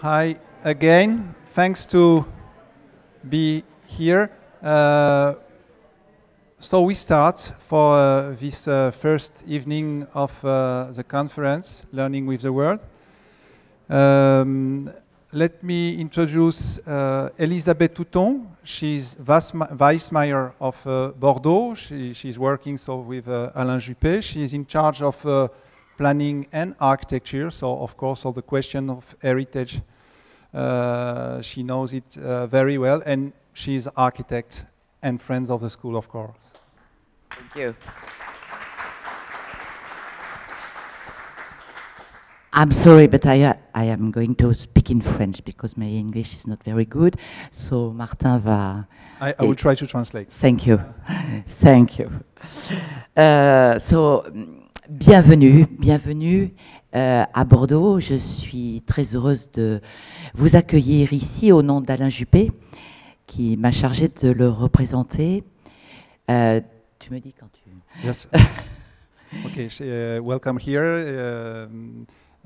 Hi again. Thanks to be here. So we start for this first evening of the conference, Learning with the World. Let me introduce Elisabeth Touton. She's Vice Mayor of Bordeaux. She's working with Alain Juppé. She's in charge of planning and architecture. So, of course, all the question of heritage, she knows it very well. And she's architect and friends of the school, of course. Thank you. I'm sorry, but I am going to speak in French because my English is not very good. So Martin va... I will try to translate. Thank you. Thank you. Bienvenue à Bordeaux. Je suis très heureuse de vous accueillir ici au nom d'Alain Juppé, qui m'a chargé de le représenter. Tu me dis quand tu... Yes. Okay, welcome here.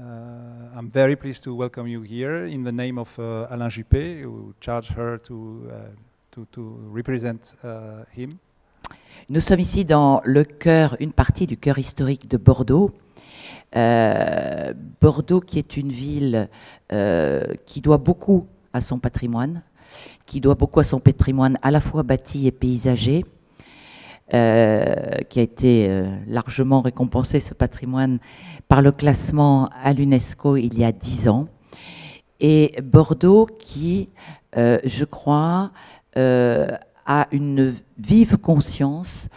I'm very pleased to welcome you here in the name of Alain Juppé, who charged her to represent him. Nous sommes ici dans le cœur, une partie du cœur historique de Bordeaux. Bordeaux qui est une ville qui doit beaucoup à son patrimoine, à la fois bâti et paysager, qui a été largement récompensé, ce patrimoine, par le classement à l'UNESCO il y a 10 ans. Et Bordeaux qui, je crois, a une vive conscience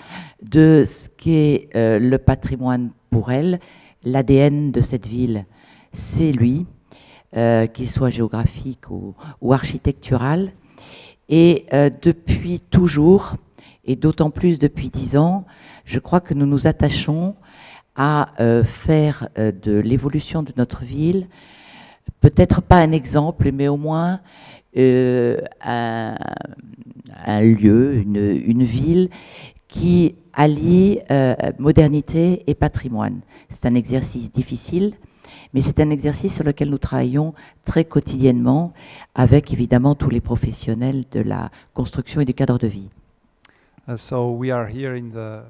de ce qu'est le patrimoine pour elle. L'ADN de cette ville, c'est lui, qu'il soit géographique ou architectural. Et depuis toujours, et d'autant plus depuis 10 ans, je crois que nous nous attachons à faire de l'évolution de notre ville, peut-être pas un exemple, mais au moins un lieu, une ville qui allie modernité et patrimoine. C'est un exercice difficile, mais c'est un exercice sur lequel nous travaillons très quotidiennement avec évidemment tous les professionnels de la construction et du cadre de vie. So we are here in the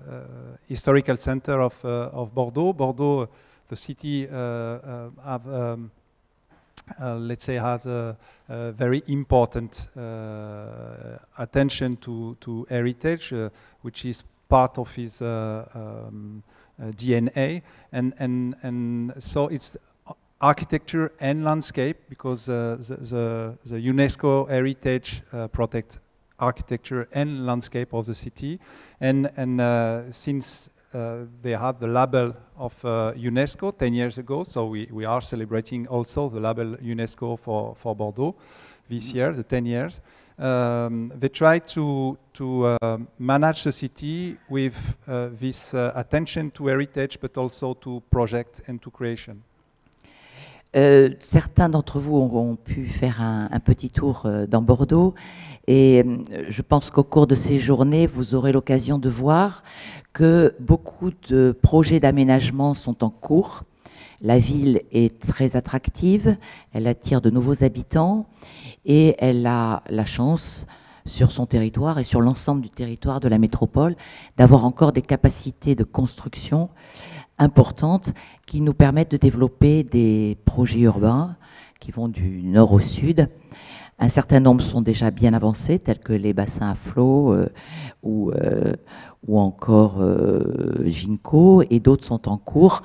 historical center of Bordeaux. Bordeaux, the city, let's say, has a very important attention to heritage, which is part of his DNA, and so it's architecture and landscape, because the UNESCO heritage protect architecture and landscape of the city, and since they had the label of UNESCO 10 years ago, so we are celebrating also the label UNESCO for Bordeaux this year, the 10 years. They try to manage the city with this attention to heritage, but also to project and to creation. Certains d'entre vous ont pu faire un petit tour dans Bordeaux, et je pense qu'au cours de ces journées, vous aurez l'occasion de voir que beaucoup de projets d'aménagement sont en cours. La ville est très attractive, elle attire de nouveaux habitants et elle a la chance sur son territoire et sur l'ensemble du territoire de la métropole d'avoir encore des capacités de construction importantes qui nous permettent de développer des projets urbains qui vont du nord au sud. Un certain nombre sont déjà bien avancés, tels que les bassins à flot ou encore Ginkgo, et d'autres sont en cours,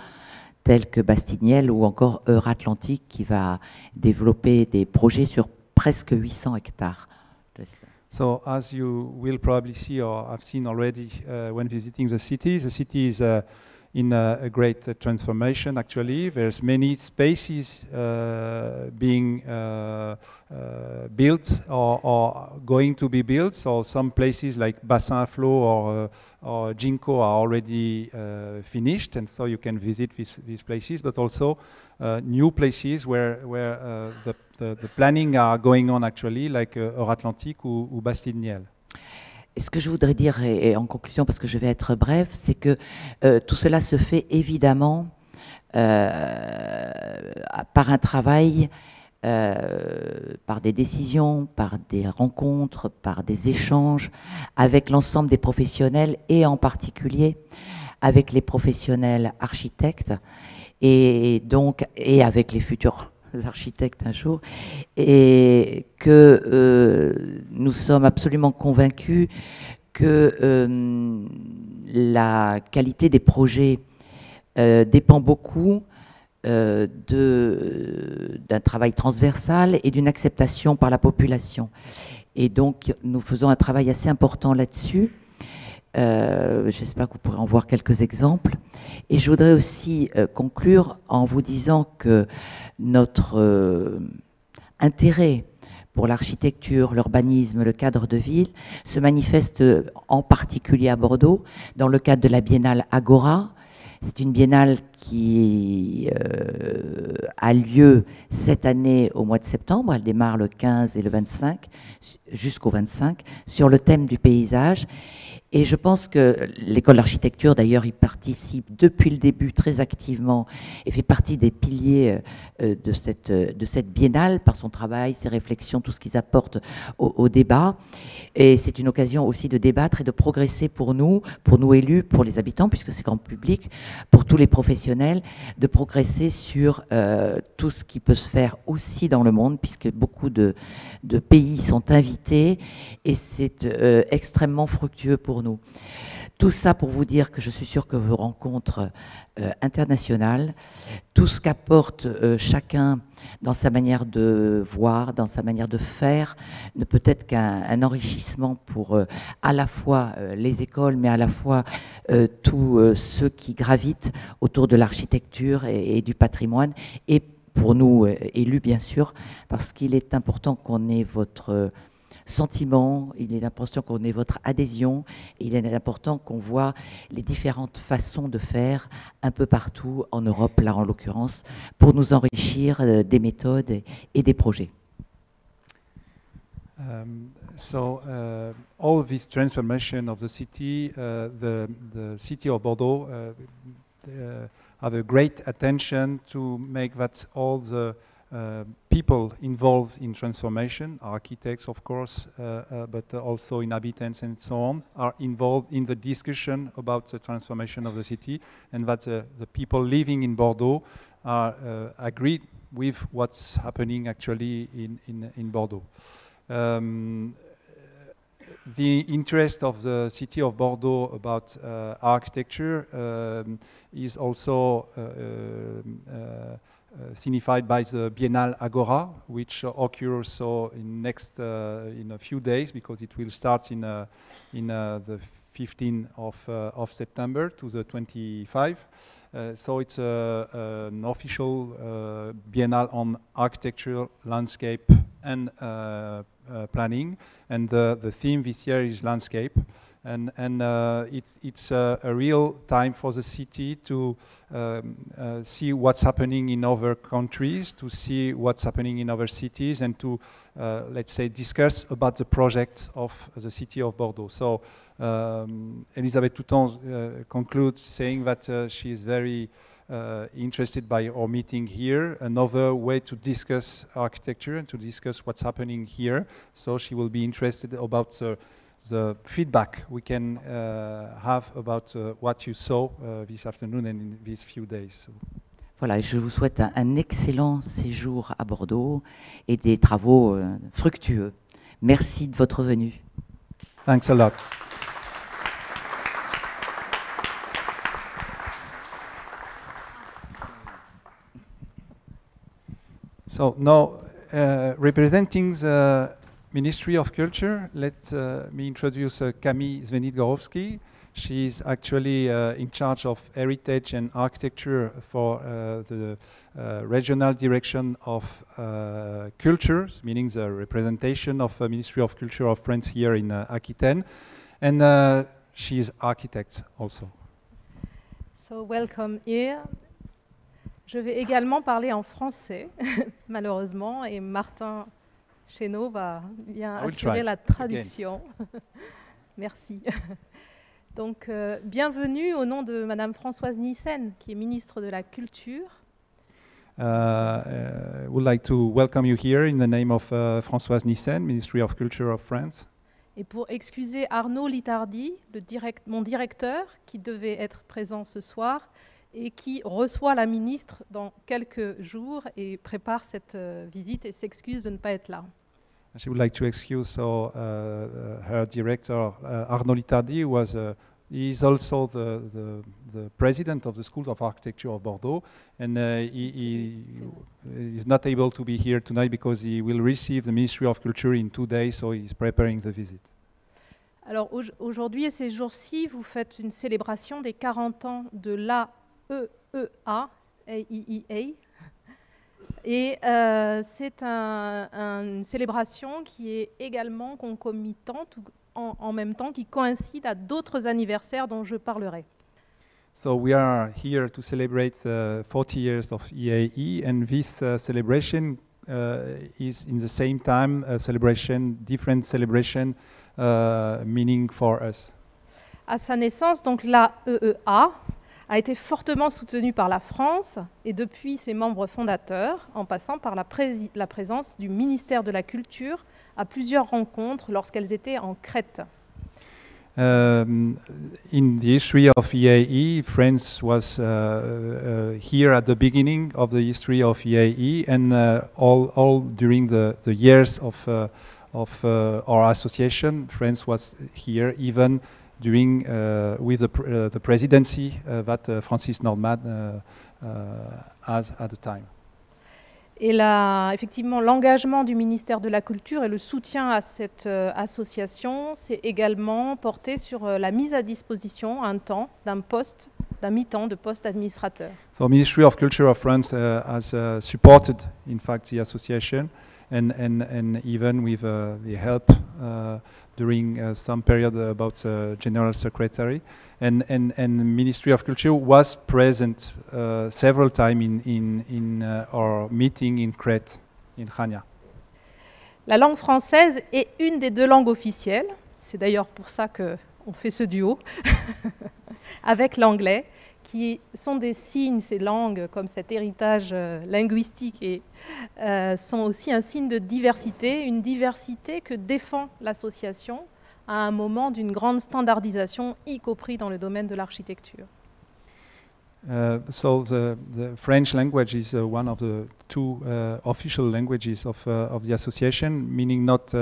tels que Bastiniel ou encore Euratlantique, qui va développer des projets sur presque 800 hectares. So, as you will probably see or have seen already when visiting the city is in a great transformation. Actually, there's many spaces being built or going to be built. So some places like Bassin à Flot or Ginkgo are already finished, and so you can visit these places. But also new places where the planning are going on actually, like Euratlantique ou Bastiniel. Et ce que je voudrais dire, et en conclusion, parce que je vais être bref, c'est que tout cela se fait évidemment par un travail par des décisions, par des rencontres, par des échanges avec l'ensemble des professionnels et en particulier avec les professionnels architectes et avec les futurs architectes un jour, et que nous sommes absolument convaincus que la qualité des projets dépend beaucoup d'un travail transversal et d'une acceptation par la population. Et donc, nous faisons un travail assez important là-dessus. J'espère que vous pourrez en voir quelques exemples. Et je voudrais aussi conclure en vous disant que notre intérêt pour l'architecture, l'urbanisme, le cadre de ville se manifeste en particulier à Bordeaux dans le cadre de la biennale Agora. C'est une biennale qui a lieu cette année au mois de septembre. Elle démarre le 15 et le 25, jusqu'au 25, sur le thème du paysage. Et je pense que l'école d'architecture, d'ailleurs, y participe depuis le début très activement et fait partie des piliers de cette biennale par son travail, ses réflexions, tout ce qu'ils apportent au débat. Et c'est une occasion aussi de débattre et de progresser pour nous élus, pour les habitants, puisque c'est grand public, pour tous les professionnels, de progresser sur tout ce qui peut se faire aussi dans le monde, puisque beaucoup de pays sont invités et c'est extrêmement fructueux pour nous. Tout ça pour vous dire que je suis sûre que vos rencontres internationales, tout ce qu'apporte chacun dans sa manière de voir, dans sa manière de faire, ne peut être qu'un enrichissement pour à la fois les écoles, mais à la fois tous ceux qui gravitent autour de l'architecture et du patrimoine, et pour nous élus bien sûr, parce qu'il est important qu'on ait votre sentiment, il est important qu'on ait votre adhésion, et il est important qu'on voit les différentes façons de faire un peu partout en Europe, là en l'occurrence, pour nous enrichir des méthodes et des projets. All this transformation of the city, the city of Bordeaux have a great attention to make that all the people involved in transformation, architects of course, but also inhabitants and so on, are involved in the discussion about the transformation of the city, and that the people living in Bordeaux are agreed with what's happening actually in Bordeaux. The interest of the city of Bordeaux about architecture is also signified by the Biennale Agora, which occurs so in a few days, because it will start in the 15th of September to the 25th. So it's an official biennale on architecture, landscape, and planning, and the theme this year is landscape. And it's a real time for the city to see what's happening in other countries, to see what's happening in other cities, and to, let's say, discuss about the project of the city of Bordeaux. So Elisabeth Touton concludes saying that she is very interested by our meeting here, another way to discuss architecture and to discuss what's happening here. So she will be interested about the feedback we can have about what you saw this afternoon and in these few days. So. Voilà, je vous souhaite un excellent séjour à Bordeaux et des travaux fructueux. Merci de votre venue. Thanks a lot. So now, representing the Ministry of Culture, let me introduce Camille Zvenit-Gorowski. She's actually in charge of heritage and architecture for the regional direction of culture, meaning the representation of the Ministry of Culture of France here in Aquitaine. And she is architect also. So welcome here. Je vais également parler en français, malheureusement, et Martin Chénaud va bien assurer la traduction. Merci. Donc, bienvenue au nom de Madame Françoise Nyssen, qui est ministre de la Culture. would like to welcome you here in the name of Françoise Nissen, Ministry of Culture of France. Et pour excuser Arnaud Litardi, mon directeur, qui devait être présent ce soir et qui reçoit la ministre dans quelques jours et prépare cette visite et s'excuse de ne pas être là. She would like to excuse her director, Arnaud Litardi, who he is also the president of the School of Architecture of Bordeaux, and he is not able to be here tonight because he will receive the Ministry of Culture in 2 days, so he is preparing the visit. Alors aujourd'hui et ces jours-ci, vous faites une célébration des 40 ans de l'EAAE, EAAE. Et c'est une célébration qui est également concomitante, en même temps, qui coïncide à d'autres anniversaires dont je parlerai. So we are here to celebrate 40 years of EAAE, and this celebration is in the same time a celebration, different celebration meaning for us. À sa naissance, donc l'AEEA a été fortement soutenue par la France et depuis ses membres fondateurs, en passant par la présence du ministère de la Culture à plusieurs rencontres lorsqu'elles étaient en Crète. In the history of EAAE, France was here at the beginning of the history of EAAE, and all during the years of our association, France was here even during with the presidency that Francis Nordman has at the time. Et effectivement, l'engagement du ministère de la Culture et le soutien à cette association s'est également porté sur la mise à disposition un temps d'un mi-temps de poste administrateur. So Ministry of Culture of France has supported, in fact, the association, and even with the help during some period about General Secretary, and Ministry of Culture was present several times in our meeting in Crète, in Chania. La langue française est une des 2 langues officielles, c'est d'ailleurs pour ça qu'on fait ce duo, avec l'anglais, qui sont des signes, ces langues, comme cet héritage linguistique, et sont aussi un signe de diversité, une diversité que défend l'association à un moment d'une grande standardisation, y compris dans le domaine de l'architecture. So the French language is one of the 2 official languages of the association, meaning not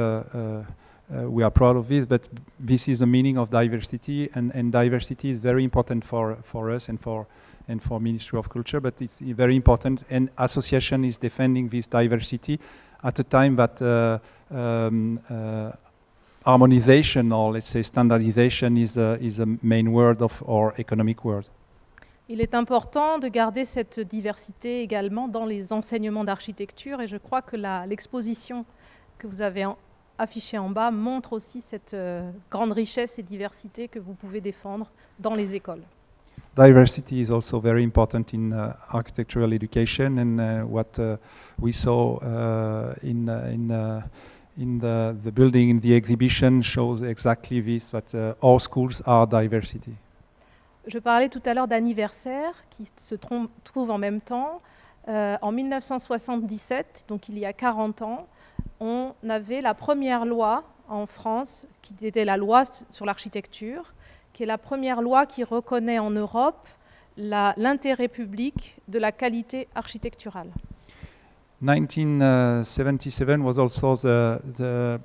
we are proud of this, but this is the meaning of diversity, and diversity is very important for us and for Ministry of Culture, but it's very important, and association is defending this diversity at a time that harmonization, or let's say standardization, is a main word of our economic world. Il est important de garder cette diversité également dans les enseignements d'architecture, et je crois que l'exposition que vous avez affichée en bas montre aussi cette grande richesse et diversité que vous pouvez défendre dans les écoles. Diversity is also very important in architectural education, and what we saw in the building, in the exhibition, shows exactly this, that all schools are diversity. Je parlais tout à l'heure d'anniversaire qui se trouve en même temps. En 1977, donc il y a 40 ans, on avait la première loi en France, qui était la loi sur l'architecture, qui est la première loi qui reconnaît en Europe l'intérêt public de la qualité architecturale. 1977 was also the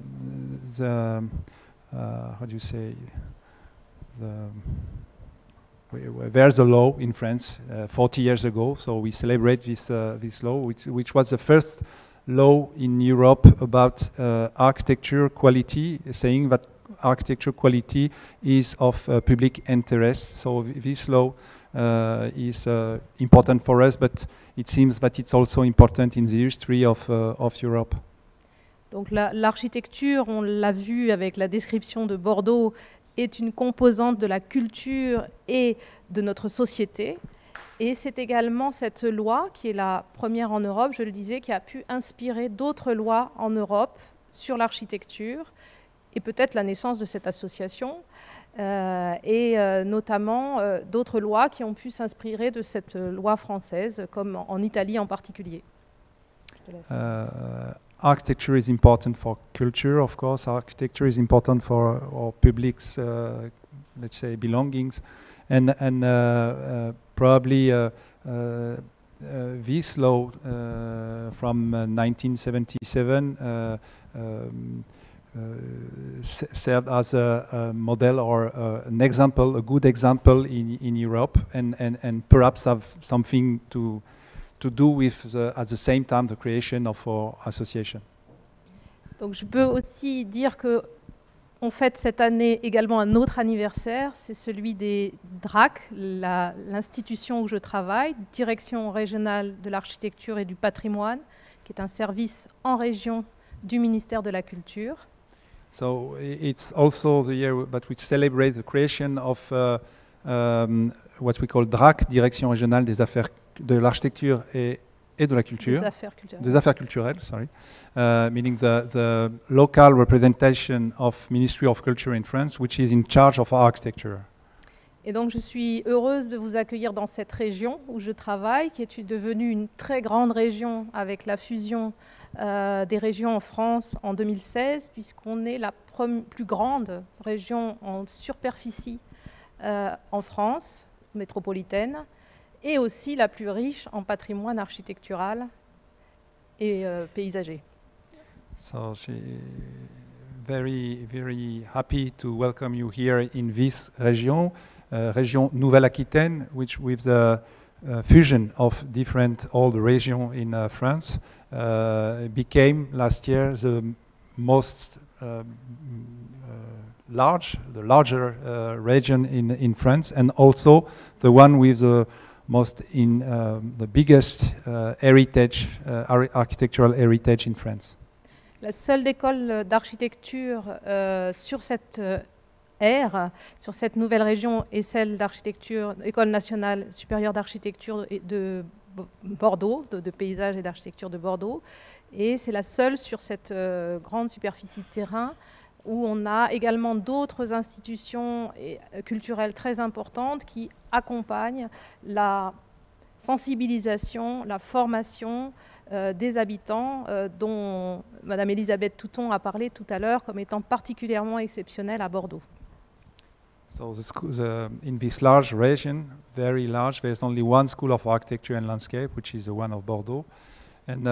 how do you say, there's a law in France 40 years ago, so we celebrate this law, which was the first law in Europe about architecture quality, saying that architecture quality is of public interest. So this law is important for us, but it seems that it's also important in the history of Europe. Donc l'architecture, on l'a vu avec la description de Bordeaux, est une composante de la culture et de notre société. Et c'est également cette loi, qui est la première en Europe, je le disais, qui a pu inspirer d'autres lois en Europe sur l'architecture, et peut-être la naissance de cette association. et notamment d'autres lois qui ont pu s'inspirer de cette loi française, comme en Italie en particulier. Architecture is important for culture, of course. Architecture is important for our public's, let's say, belongings, and probably this law from 1977 served as a model or an example, a good example in Europe, and perhaps have something to do with, at the same time, the creation of our association. Donc je peux aussi dire que on fête cette année également un autre anniversaire, c'est celui des DRAC, l'institution où je travaille, Direction régionale de l'architecture et du patrimoine, qui est un service en région du ministère de la Culture. So it's also the year that we celebrate the creation of what we call DRAC, Direction régionale des affaires de l'architecture et de la culture. Des affaires culturelles, sorry. Meaning the local representation of Ministry of Culture in France, which is in charge of architecture. Et donc je suis heureuse de vous accueillir dans cette région où je travaille, qui est devenue une très grande région avec la fusion des régions en France en 2016, puisqu'on est la plus grande région en superficie en France métropolitaine, et aussi la plus riche en patrimoine architectural et paysager. So very, very happy to welcome you here in this region, region Nouvelle-Aquitaine, which with the fusion of different old regions in France, became last year the most larger region in France, and also the one with the the biggest heritage, architectural heritage in France. La seule école d'architecture sur cette aire, sur cette nouvelle région, est celle d'architecture, École nationale supérieure d'architecture de Bordeaux, de paysage et d'architecture de Bordeaux, et c'est la seule sur cette grande superficie de terrain où on a également d'autres institutions culturelles très importantes qui accompagnent la sensibilisation, la formation des habitants, dont Madame Elisabeth Touton a parlé tout à l'heure comme étant particulièrement exceptionnelle à Bordeaux. So in this large region, very large, there's only one school of architecture and landscape, which is the one of Bordeaux. And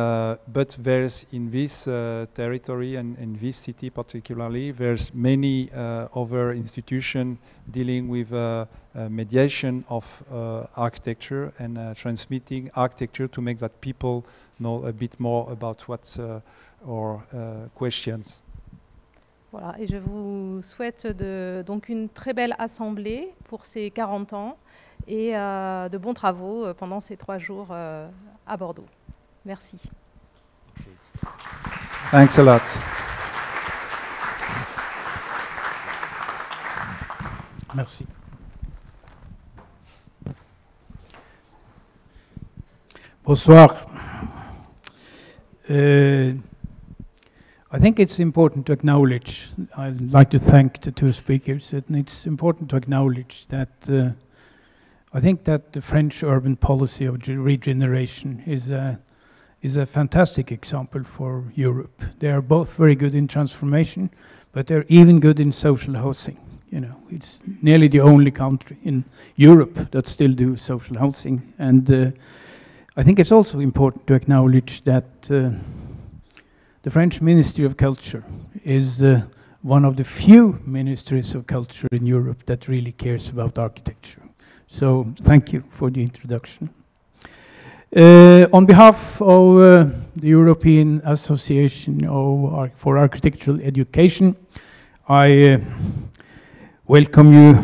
but there's in this territory and in this city particularly, there's many other institutions dealing with mediation of architecture and transmitting architecture to make that people know a bit more about what's our questions. Voilà, et je vous souhaite donc une très belle assemblée pour ces 40 ans et de bons travaux pendant ces 3 jours à Bordeaux. Merci. Thanks a lot. Merci. Bonsoir. I think it's important to acknowledge, I'd like to thank the 2 speakers, and it's important to acknowledge that I think that the French urban policy of regeneration is a fantastic example for Europe. They are both very good in transformation, but they're even good in social housing. You know, it's nearly the only country in Europe that still do social housing. And I think it's also important to acknowledge that the French Ministry of Culture is one of the few ministries of culture in Europe that really cares about architecture. So thank you for the introduction. On behalf of the European Association for Architectural Education, I welcome you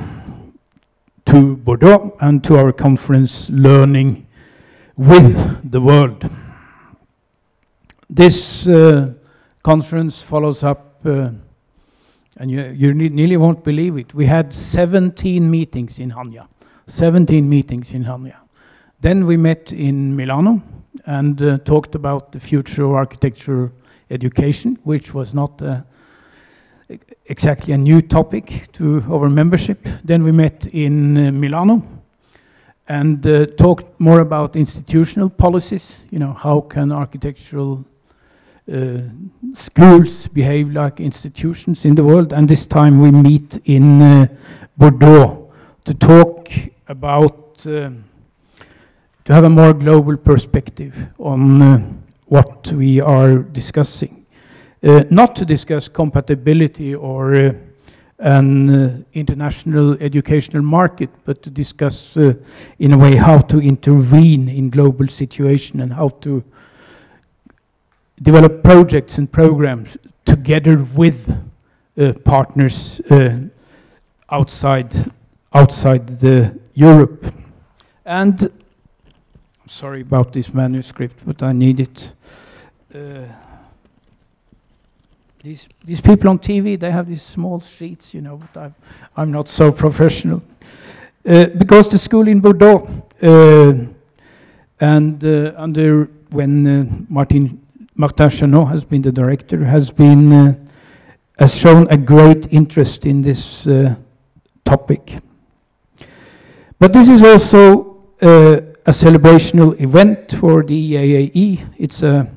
to Bordeaux and to our conference, Learning with the World. This conference follows up, and you nearly won't believe it, we had 17 meetings in Hanya. 17 meetings in Hanya. Then we met in Milano and talked about the future of architecture education, which was not exactly a new topic to our membership. Then we met in Milano and talked more about institutional policies. You know, how can architectural schools behave like institutions in the world? And this time we meet in Bordeaux to talk about, to have a more global perspective on what we are discussing. Not to discuss compatibility or an international educational market, but to discuss in a way how to intervene in global situation and how to develop projects and programs together with partners outside Europe. And I'm sorry about this manuscript, but I need it. These people on TV, they have these small sheets, you know, but I'm not so professional. Because the school in Bordeaux, and under when Martin Chanot has been the director, has shown a great interest in this topic. But this is also a celebrational event for the EAAE. It's a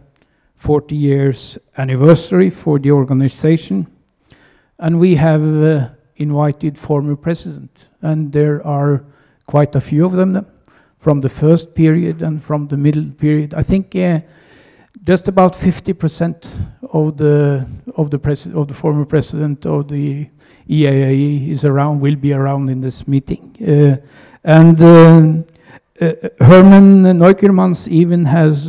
40 years anniversary for the organization, and we have invited former presidents, and there are quite a few of them from the first period and from the middle period. I think just about 50% of the former president of the EAAE is around, will be around in this meeting, and Herman Neukermans even has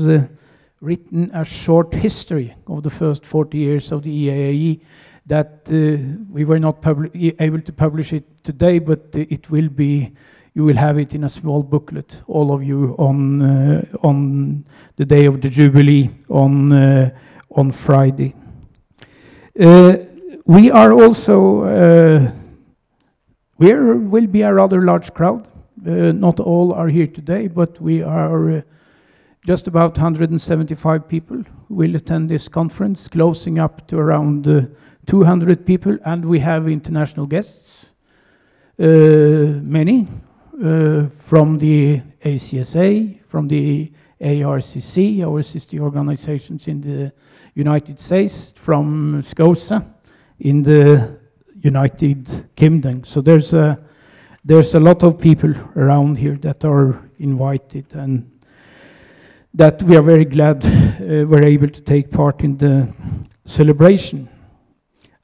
written a short history of the first 40 years of the EAAE that we were not able to publish it today, but it will be, you will have it in a small booklet, all of you, on the day of the Jubilee on Friday. We are also, will be a rather large crowd. Not all are here today, but we are just about 175 people will attend this conference, closing up to around 200 people, and we have international guests, many, from the ACSA, from the ARCC, our sister organizations in the United States, from SCOSA in the United Kingdom. So there's a lot of people around here that are invited, and that we are very glad we're able to take part in the celebration.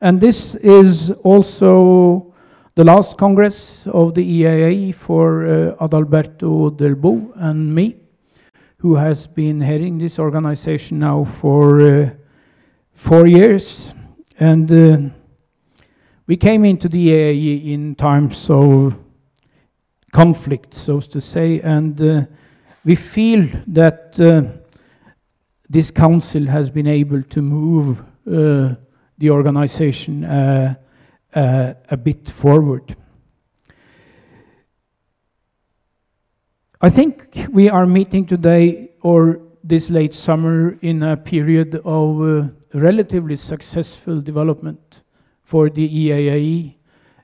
And this is also the last Congress of the EAAE for Adalberto Delbo and me, who has been heading this organization now for 4 years. And we came into the EAAE in times of conflict, so to say, and we feel that this council has been able to move the organization a bit forward. I think we are meeting today, or this late summer, in a period of relatively successful development for the EAAE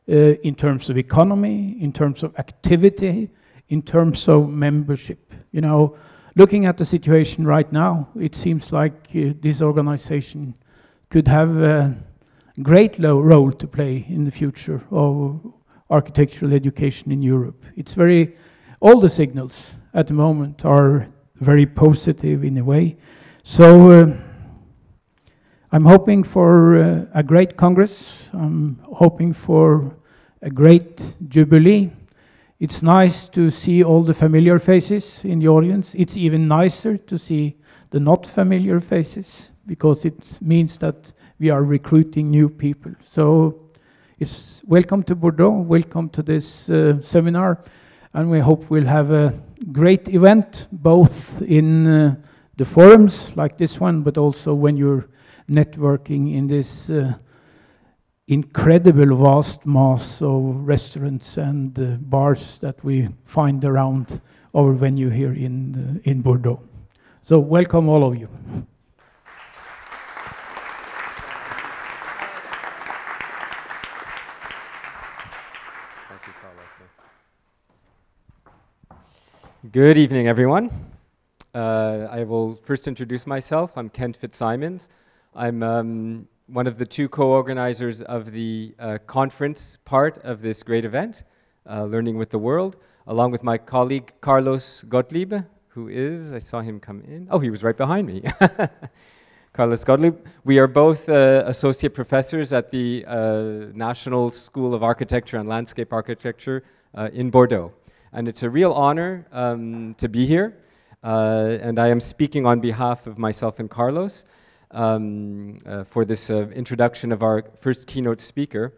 in terms of economy, in terms of activity, in terms of membership. You know, looking at the situation right now, it seems like this organization could have a great role to play in the future of architectural education in Europe. It's very, all the signals at the moment are very positive in a way. So I'm hoping for a great Congress. I'm hoping for a great Jubilee. It's nice to see all the familiar faces in the audience. It's even nicer to see the not familiar faces, because it means that we are recruiting new people. So it's welcome to Bordeaux, welcome to this seminar, and we hope we'll have a great event, both in the forums like this one, but also when you're networking in this incredible vast mass of restaurants and bars that we find around our venue here in Bordeaux. So welcome all of you. Good evening, everyone. I will first introduce myself. I'm Kent Fitzsimons. I'm one of the two co-organizers of the conference part of this great event, Learning with the World, along with my colleague Carlos Gottlieb, who is, I saw him come in. Oh, he was right behind me. Carlos Gottlieb. We are both associate professors at the National School of Architecture and Landscape Architecture in Bordeaux. And it's a real honor to be here. And I am speaking on behalf of myself and Carlos for this introduction of our first keynote speaker.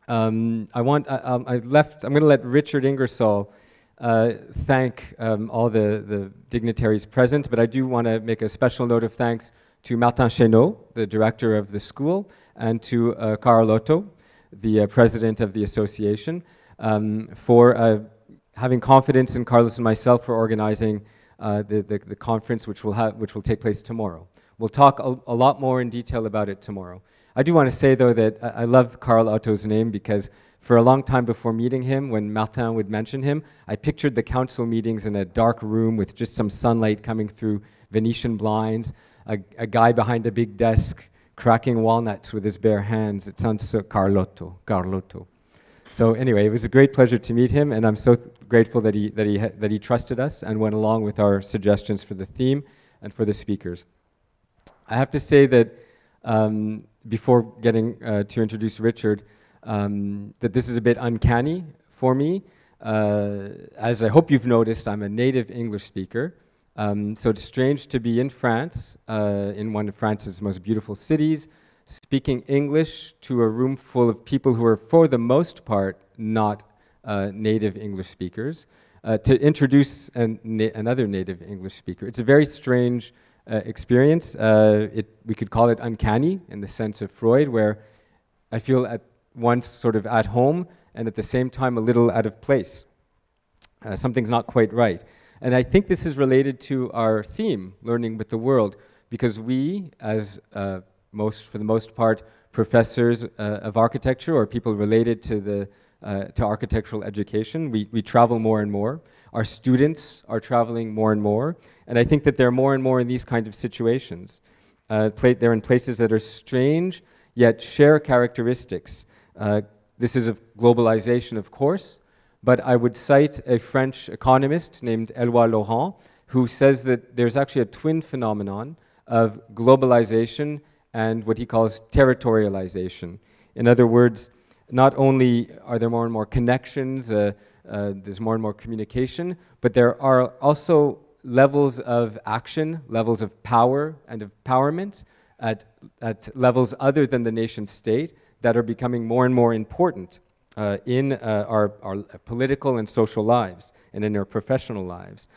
I'm going to let Richard Ingersoll thank all the dignitaries present, but I do want to make a special note of thanks to Martin Chénaud, the director of the school, and to Carl Otto, the president of the association, for having confidence in Carlos and myself for organizing the conference, which will take place tomorrow. We'll talk a lot more in detail about it tomorrow. I do want to say, though, that I love Carl Otto's name because for a long time before meeting him, when Martin would mention him, I pictured the council meetings in a dark room with just some sunlight coming through Venetian blinds, a guy behind a big desk cracking walnuts with his bare hands. It sounds so Carlotto. So anyway, it was a great pleasure to meet him, and I'm so grateful that he trusted us and went along with our suggestions for the theme and for the speakers. I have to say that before getting to introduce Richard, that this is a bit uncanny for me. As I hope you've noticed, I'm a native English speaker, so it's strange to be in France, in one of France's most beautiful cities, speaking English to a room full of people who are, for the most part, not native English speakers, to introduce another native English speaker. It's a very strange experience. We could call it uncanny in the sense of Freud, where I feel at once sort of at home and at the same time a little out of place. Something's not quite right. And I think this is related to our theme, Learning with the World, because we, as for the most part, professors of architecture or people related to architectural education, we travel more and more. Our students are traveling more and more, and I think that they're more and more in these kinds of situations. They're in places that are strange, yet share characteristics. This is of globalization, of course, but I would cite a French economist named Éloi Laurent, who says that there's actually a twin phenomenon of globalization and what he calls territorialization. In other words, not only are there more and more connections, there's more and more communication, but there are also levels of action, levels of power and of empowerment at levels other than the nation state that are becoming more and more important in our political and social lives and in our professional lives.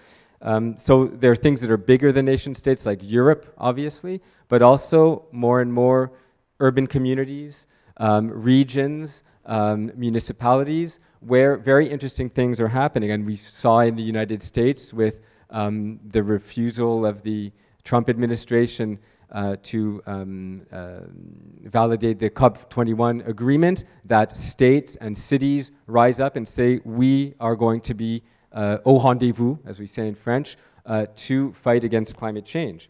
So there are things that are bigger than nation states, like Europe, obviously, but also more and more urban communities, regions, municipalities, where very interesting things are happening. And we saw in the United States with the refusal of the Trump administration to validate the COP21 agreement, that states and cities rise up and say, we are going to be au rendezvous, as we say in French, to fight against climate change.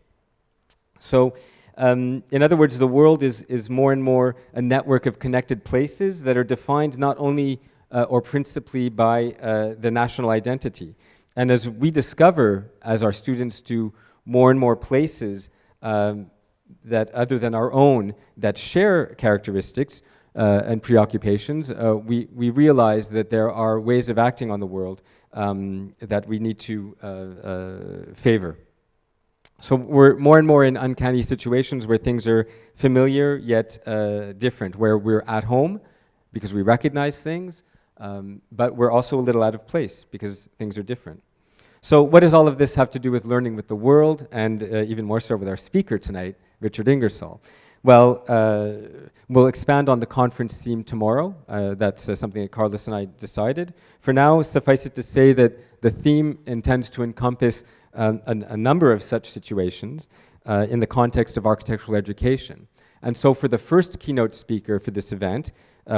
So, in other words, the world is more and more a network of connected places that are defined not only or principally by the national identity. And as we discover, as our students do, more and more places that other than our own that share characteristics and preoccupations, we realize that there are ways of acting on the world that we need to favor. So we're more and more in uncanny situations where things are familiar yet different, where we're at home because we recognize things, but we're also a little out of place because things are different. So what does all of this have to do with learning with the world, and even more so with our speaker tonight, Richard Ingersoll? Well, we'll expand on the conference theme tomorrow. That's something that Carlos and I decided. For now, suffice it to say that the theme intends to encompass a number of such situations in the context of architectural education. And so for the first keynote speaker for this event,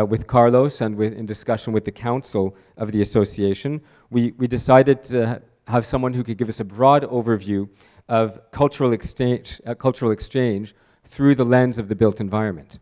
with Carlos and in discussion with the council of the association, we decided to have someone who could give us a broad overview of cultural exchange through the lens of the built environment.